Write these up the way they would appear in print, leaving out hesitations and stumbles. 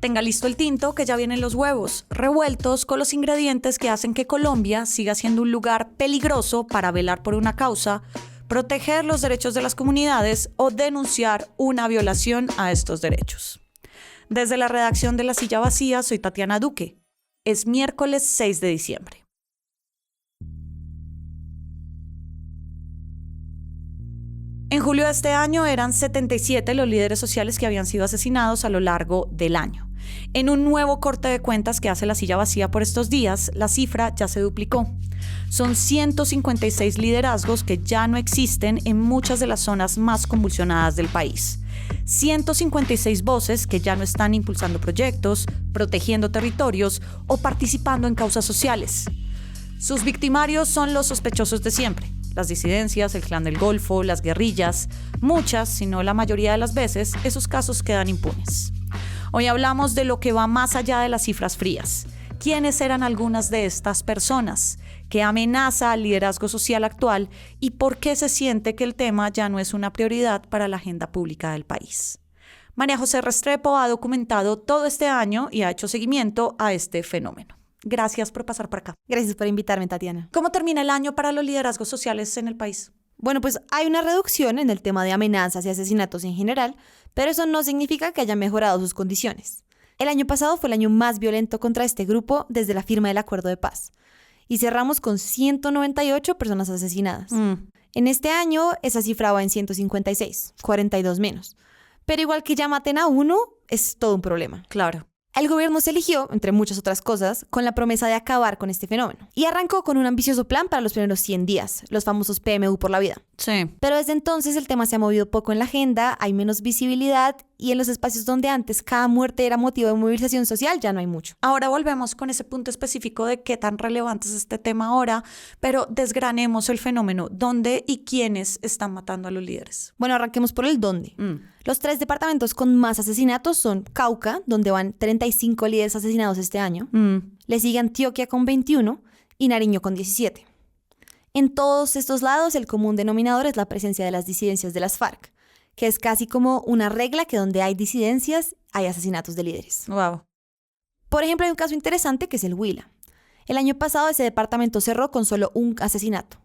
Tenga listo el tinto, que ya vienen los huevos, revueltos con los ingredientes que hacen que Colombia siga siendo un lugar peligroso para velar por una causa, proteger los derechos de las comunidades o denunciar una violación a estos derechos. Desde la redacción de La Silla Vacía, soy Tatiana Duque. Es miércoles 6 de diciembre. En julio de este año eran 77 los líderes sociales que habían sido asesinados a lo largo del año. En un nuevo corte de cuentas que hace La Silla Vacía por estos días, la cifra ya se duplicó. Son 156 liderazgos que ya no existen en muchas de las zonas más convulsionadas del país. 156 voces que ya no están impulsando proyectos, protegiendo territorios o participando en causas sociales. Sus victimarios son los sospechosos de siempre. Las disidencias, el Clan del Golfo, las guerrillas. Muchas, si no la mayoría de las veces, esos casos quedan impunes. Hoy hablamos de lo que va más allá de las cifras frías. ¿Quiénes eran algunas de estas personas? ¿Qué amenaza al liderazgo social actual? ¿Y por qué se siente que el tema ya no es una prioridad para la agenda pública del país? María José Restrepo ha documentado todo este año y ha hecho seguimiento a este fenómeno. Gracias por pasar por acá. Gracias por invitarme, Tatiana. ¿Cómo termina el año para los liderazgos sociales en el país? Bueno, pues hay una reducción en el tema de amenazas y asesinatos en general, pero eso no significa que hayan mejorado sus condiciones. El año pasado fue el año más violento contra este grupo desde la firma del Acuerdo de Paz. Y cerramos con 198 personas asesinadas. En este año esa cifra va en 156, 42 menos. Pero igual que ya maten a uno, es todo un problema. Claro. El gobierno se eligió, entre muchas otras cosas, con la promesa de acabar con este fenómeno. Y arrancó con un ambicioso plan para los primeros 100 días, los famosos PMU por la vida. Sí. Pero desde entonces el tema se ha movido poco en la agenda, hay menos visibilidad y en los espacios donde antes cada muerte era motivo de movilización social ya no hay mucho. Ahora volvemos con ese punto específico de qué tan relevante es este tema ahora, pero desgranemos el fenómeno. ¿Dónde y quiénes están matando a los líderes? Bueno, arranquemos por el dónde. Los 3 departamentos con más asesinatos son Cauca, donde van 35 líderes asesinados este año. Le sigue Antioquia con 21 y Nariño con 17. En todos estos lados, el común denominador es la presencia de las disidencias de las FARC, que es casi como una regla que donde hay disidencias, hay asesinatos de líderes. Wow. Por ejemplo, hay un caso interesante que es el Huila. El año pasado ese departamento cerró con solo un asesinato.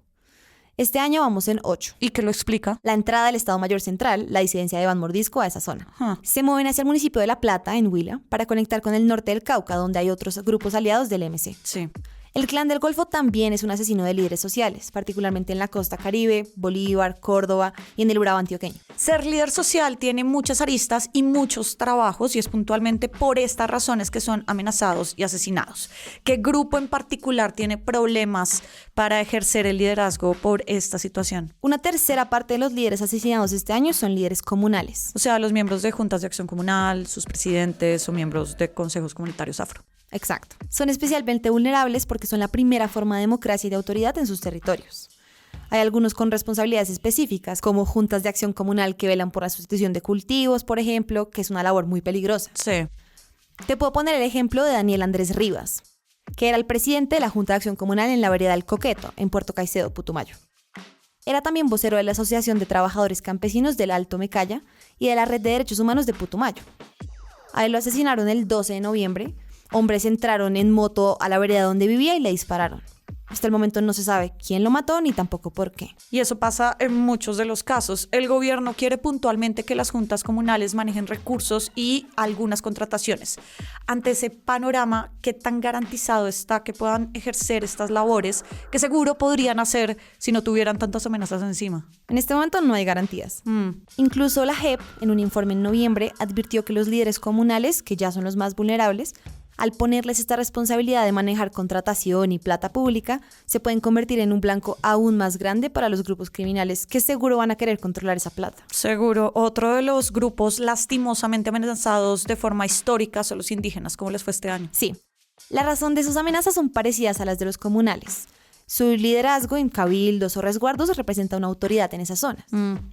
Este año vamos en 8. ¿Y qué lo explica? La entrada del Estado Mayor Central, la disidencia de Ban Mordisco a esa zona. Se mueven hacia el municipio de La Plata, en Huila, para conectar con el norte del Cauca, donde hay otros grupos aliados del MC. Sí. El Clan del Golfo también es un asesino de líderes sociales, particularmente en la costa Caribe, Bolívar, Córdoba y en el Urabá antioqueño. Ser líder social tiene muchas aristas y muchos trabajos y es puntualmente por estas razones que son amenazados y asesinados. ¿Qué grupo en particular tiene problemas para ejercer el liderazgo por esta situación? Una tercera parte de los líderes asesinados este año son líderes comunales. O sea, los miembros de juntas de acción comunal, sus presidentes o miembros de consejos comunitarios afro. Exacto. Son especialmente vulnerables porque son la primera forma de democracia y de autoridad en sus territorios. Hay algunos con responsabilidades específicas, como juntas de acción comunal que velan por la sustitución de cultivos, por ejemplo, que es una labor muy peligrosa. Sí. Te puedo poner el ejemplo de Daniel Andrés Rivas, que era el presidente de la Junta de Acción Comunal en la vereda del Coqueto, en Puerto Caicedo, Putumayo. Era también vocero de la Asociación de Trabajadores Campesinos del Alto Mecaya y de la Red de Derechos Humanos de Putumayo. A él lo asesinaron el 12 de noviembre. Hombres entraron en moto a la vereda donde vivía y le dispararon. Hasta el momento no se sabe quién lo mató ni tampoco por qué. Y eso pasa en muchos de los casos. El gobierno quiere puntualmente que las juntas comunales manejen recursos y algunas contrataciones. Ante ese panorama, ¿qué tan garantizado está que puedan ejercer estas labores que seguro podrían hacer si no tuvieran tantas amenazas encima? En este momento no hay garantías. Incluso la JEP, en un informe en noviembre, advirtió que los líderes comunales, que ya son los más vulnerables, al ponerles esta responsabilidad de manejar contratación y plata pública, se pueden convertir en un blanco aún más grande para los grupos criminales que seguro van a querer controlar esa plata. Seguro. Otro de los grupos lastimosamente amenazados de forma histórica son los indígenas. ¿Cómo les fue este año? Sí. La razón de sus amenazas son parecidas a las de los comunales. Su liderazgo en cabildos o resguardos representa una autoridad en esas zonas.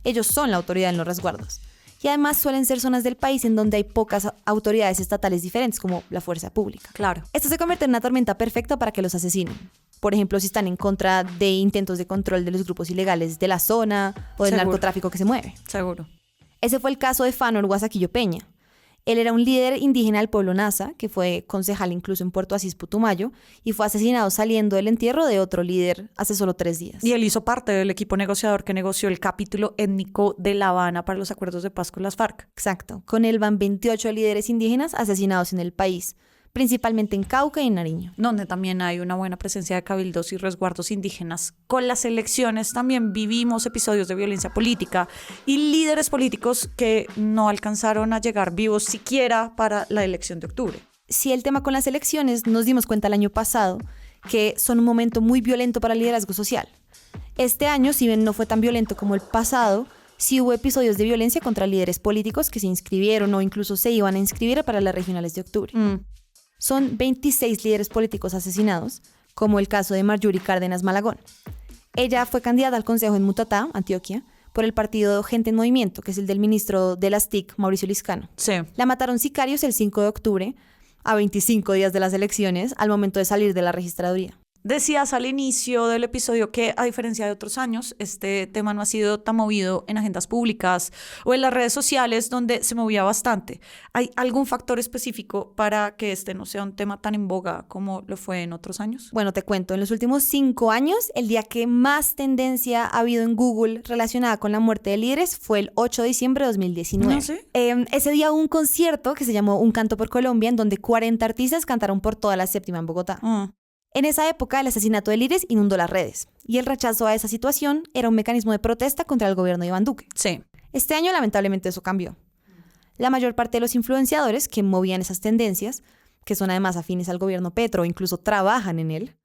Ellos son la autoridad en los resguardos. Y además suelen ser zonas del país en donde hay pocas autoridades estatales diferentes, como la fuerza pública. Claro. Esto se convierte en una tormenta perfecta para que los asesinen. Por ejemplo, si están en contra de intentos de control de los grupos ilegales de la zona o del narcotráfico que se mueve. Seguro. Ese fue el caso de Fanor Guasaquillo Peña. Él era un líder indígena del pueblo Nasa, que fue concejal incluso en Puerto Asís, Putumayo, y fue asesinado saliendo del entierro de otro líder hace solo 3 días. Y él hizo parte del equipo negociador que negoció el capítulo étnico de La Habana para los acuerdos de paz con las FARC. Exacto. Con él van 28 líderes indígenas asesinados en el país, principalmente en Cauca y en Nariño. Donde también hay una buena presencia de cabildos y resguardos indígenas. Con las elecciones también vivimos episodios de violencia política y líderes políticos que no alcanzaron a llegar vivos siquiera para la elección de octubre. Sí, el tema con las elecciones nos dimos cuenta el año pasado que son un momento muy violento para el liderazgo social. Este año, si bien no fue tan violento como el pasado, sí hubo episodios de violencia contra líderes políticos que se inscribieron o incluso se iban a inscribir para las regionales de octubre. Son 26 líderes políticos asesinados, como el caso de Marjorie Cárdenas Malagón. Ella fue candidata al Consejo en Mutatá, Antioquia, por el partido Gente en Movimiento, que es el del ministro de las TIC, Mauricio Liscano. Sí. La mataron sicarios el 5 de octubre, a 25 días de las elecciones, al momento de salir de la registraduría. Decías al inicio del episodio que, a diferencia de otros años, este tema no ha sido tan movido en agendas públicas o en las redes sociales, donde se movía bastante. ¿Hay algún factor específico para que este no sea un tema tan en boga como lo fue en otros años? Bueno, te cuento, en los últimos 5 años, el día que más tendencia ha habido en Google relacionada con la muerte de líderes fue el 8 de diciembre de 2019. No sé. Ese día hubo un concierto que se llamó Un Canto por Colombia, en donde 40 artistas cantaron por toda la séptima en Bogotá. En esa época, el asesinato de líderes inundó las redes, y el rechazo a esa situación era un mecanismo de protesta contra el gobierno de Iván Duque. Sí. Este año, lamentablemente, eso cambió. La mayor parte de los influenciadores que movían esas tendencias, que son además afines al gobierno Petro o incluso trabajan en él,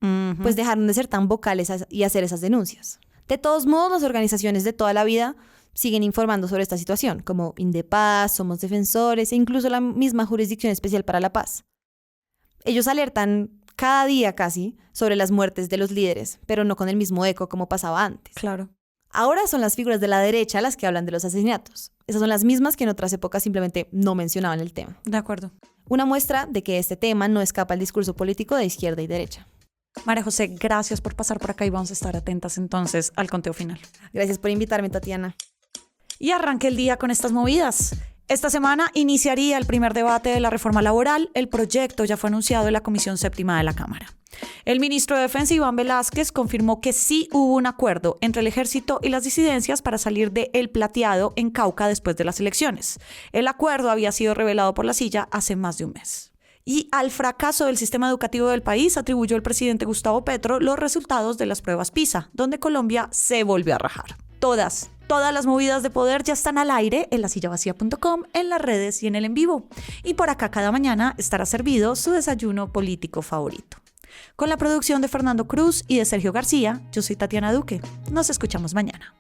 pues dejaron de ser tan vocales y hacer esas denuncias. De todos modos, las organizaciones de toda la vida siguen informando sobre esta situación, como Indepaz, Somos Defensores e incluso la misma Jurisdicción Especial para la Paz. Ellos alertan cada día casi sobre las muertes de los líderes, pero no con el mismo eco como pasaba antes. Claro. Ahora son las figuras de la derecha las que hablan de los asesinatos. Esas son las mismas que en otras épocas simplemente no mencionaban el tema. De acuerdo. Una muestra de que este tema no escapa al discurso político de izquierda y derecha. María José, gracias por pasar por acá y vamos a estar atentas entonces al conteo final. Gracias por invitarme, Tatiana. Y arranque el día con estas movidas. Esta semana iniciaría el primer debate de la reforma laboral. El proyecto ya fue anunciado en la Comisión Séptima de la Cámara. El ministro de Defensa, Iván Velázquez, confirmó que sí hubo un acuerdo entre el ejército y las disidencias para salir de El Plateado en Cauca después de las elecciones. El acuerdo había sido revelado por La Silla hace más de un mes. Y al fracaso del sistema educativo del país atribuyó el presidente Gustavo Petro los resultados de las pruebas PISA, donde Colombia se volvió a rajar. Todas las movidas de poder ya están al aire en lasillavacía.com, en las redes y en el en vivo. Y por acá cada mañana estará servido su desayuno político favorito. Con la producción de Fernando Cruz y de Sergio García, yo soy Tatiana Duque. Nos escuchamos mañana.